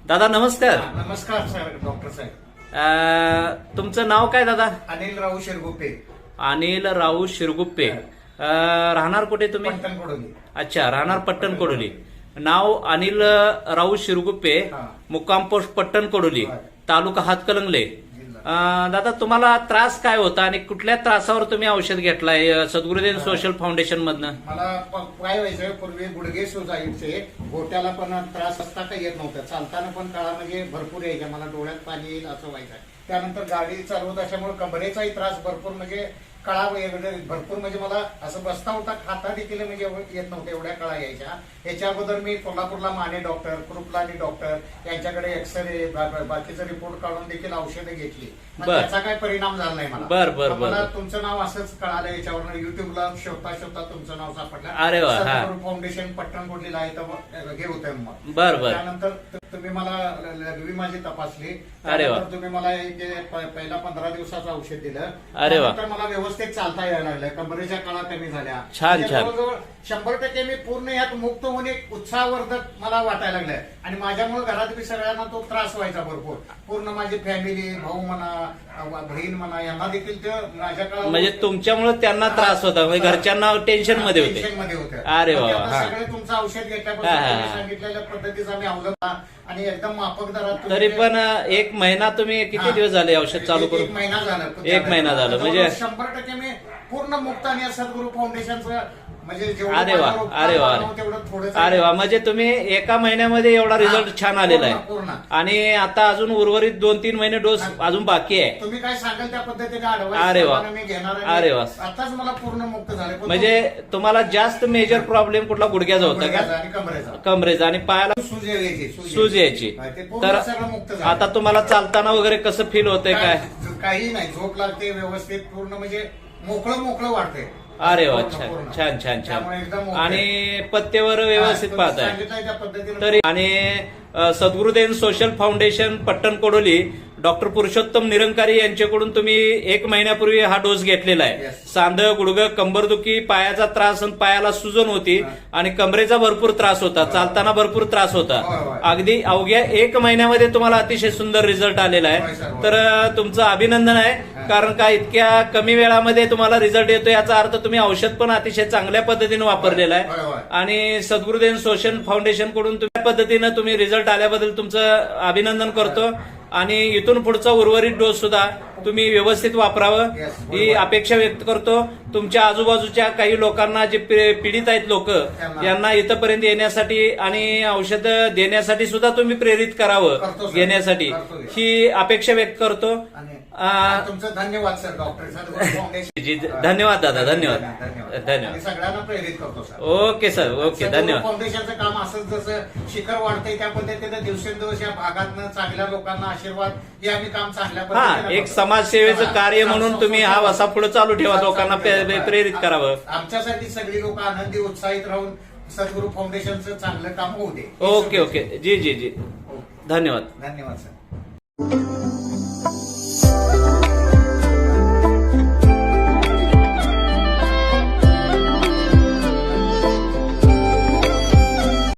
दादा नमस्कार. नमस्कार सर, डॉक्टर साहेब. तुमचं नाव काय दादा? अनिल राऊ शिरगुप्पे. अनिल राऊ शिरगुप्पे. राहणार कुठे तुम्ही? पट्टण कोडोली. अच्छा, राहणार पट्टण कोडोली. नाव अनिल राऊ शिरगुप्पे, मुक्काम पोस्ट पट्टण कोडोली, तालुका हातकलंगले. दादा तुम्हाला त्रास काय होता आणि कुठल्या त्रासावर तुम्ही औषध घेतलाय सद्गुरुदेव सोशल फाउंडेशन मधनं? मला काय व्हायचं, पूर्वी गुडघे सुजायचे, गोट्याला पण त्रास असता काही येत नव्हता, चालताना पण काळा म्हणजे भरपूर यायचा, मला डोळ्यात पाणी येईल असं व्हायचं. त्यानंतर गाडी चालवत असल्यामुळे कमरेचाही त्रास भरपूर म्हणजे कळा भरपूर म्हणजे मला असं बसता होता, खाता देखील म्हणजे येत नव्हतं, एवढ्या कळा यायच्या. याच्या अगोदर मी कोल्हापूरला माने डॉक्टर, कृपलानी डॉक्टर यांच्याकडे एक्सरे बाकीचा रिपोर्ट काढून देखील औषधं घेतली. त्याचा काही परिणाम झाला नाही मला. मला तुमचं नाव असंच कळालं, याच्यावर युट्यूबला शोधता शोधता तुमचं नाव सापडलं. अरे वा. फाउंडेशन पट्टण कोडलीला आहे तर हे होतं मग. त्यानंतर तुम्ही मला लघवी माझी तपासली. त्यानंतर तुम्ही मला पहिला 15 दिवसाचं औषध दिलं. अरे वा. तर मला व्यवस्थित चालता यायला लागलं, कमरेच्या कळा कमी झाल्या. छान छान. जवळजवळ 100% मी पूर्ण यात मुक्त होऊन एक उत्साहवर्धक मला वाटायला लागलंय. आणि माझ्यामुळे घरात बी सगळ्यांना तो त्रास व्हायचा भरपूर. पूर्ण माझी फॅमिली, भाऊ म्हणा, बहीण म्हणा, यांना देखील ते माझ्या काळात म्हणजे तुमच्यामुळे त्यांना त्रास होता, म्हणजे घरच्यांना टेन्शन मध्ये होते. अरे वा. सगळे तुमचं औषध घेतल्यापासून सांगितलेल्या पद्धतीचा आम्ही अवलंबला आणि एकदम माफक दरात. तरी पण 1 महिना तुम्ही किती दिवस झाले औषध चालू करून? 1 महिना झाला. 1 महिना झालं म्हणजे 100% मी पूर्ण मुक्त आणि सद्गुरू फाउंडेशनचं म्हणजे अरे वा. अरे वा. अरे वा. म्हणजे तुम्ही 1 महिन्यामध्ये एवढा रिझल्ट छान आलेला आहे. आणि आता अजून उर्वरित 2-3 महिने डोस अजून बाकी आहे. तुम्ही काय सांगाल त्या पद्धतीने अरे वा. मी घेणार. अरे वा. आताच मला पूर्ण मुक्त झाले. म्हणजे तुम्हाला जास्त मेजर प्रॉब्लेम कुठला गुडघ्याचा होता का? कमरेचा आणि पायाला सूज यायची. तर आता तुम्हाला चालताना वगैरे कसं फील होतंय? काय काही नाही, झोप लागते व्यवस्थित, पूर्ण म्हणजे मोकळं वाटतंय. अरे वा. छान छान छान. आणि पत्तेवर व्यवस्थित पाहताय तरी. आणि सद्गुरुदेव सोशल फाउंडेशन पट्टण कोडोली डॉक्टर पुरुषोत्तम निरंकारी यांच्याकडून तुम्ही 1 महिन्यापूर्वी हा डोस घेतलेला आहे. सांधं, गुडघं, कंबरदुखी, पायाचा त्रास, पायाला सुजन होती आणि कमरेचा भरपूर त्रास होता, चालताना भरपूर त्रास होता. अगदी अवघ्या 1 महिन्यामध्ये तुम्हाला अतिशय सुंदर रिझल्ट आलेला आहे. तर तुमचं अभिनंदन आहे, कारण का इतक्या कमी वेळामध्ये तुम्हाला रिझल्ट येतो, याचा अर्थ तुम्ही औषध पण अतिशय चांगल्या पद्धतीने वापरलेलं आहे. आणि सद्गुरुदेव सोशल फाउंडेशन कडून पद्धतीनं तुम्ही रिझल्ट आल्याबद्दल तुमचं अभिनंदन करतो. आणि इथून पुढचा उर्वरित डोस सुद्धा तुम्ही व्यवस्थित वापरावं ही अपेक्षा व्यक्त करतो. तुमच्या आजूबाजूच्या काही लोकांना जे पीडित आहेत लोक, यांना इथपर्यंत येण्यासाठी आणि औषध देण्यासाठी सुद्धा तुम्ही प्रेरित करावं घेण्यासाठी, ही अपेक्षा व्यक्त करतो. तुमचं धन्यवाद सर, डॉक्टर. धन्यवाद दादा. धन्यवाद. धन्यवाद. सगळ्यांना प्रेरित करतो सर. Okay sir. ओके. धन्यवाद. फाउंडेशनचं काम असंच जसं शिखर वाढतंय त्या पद्धतीने दिवसेंदिवस या भागातनं चांगल्या लोकांना आशीर्वाद हे आम्ही काम चांगल्या पद्धतीने एक समाजसेवेचं कार्य म्हणून तुम्ही हा वसा पुढे चालू ठेवा, लोकांना प्रेरित करावं. आमच्यासाठी सगळी लोक आनंदी उत्साहित राहून सद्गुरू फाउंडेशनचं चांगलं काम होऊ दे. ओके. ओके. जी जी जी. धन्यवाद. धन्यवाद सर.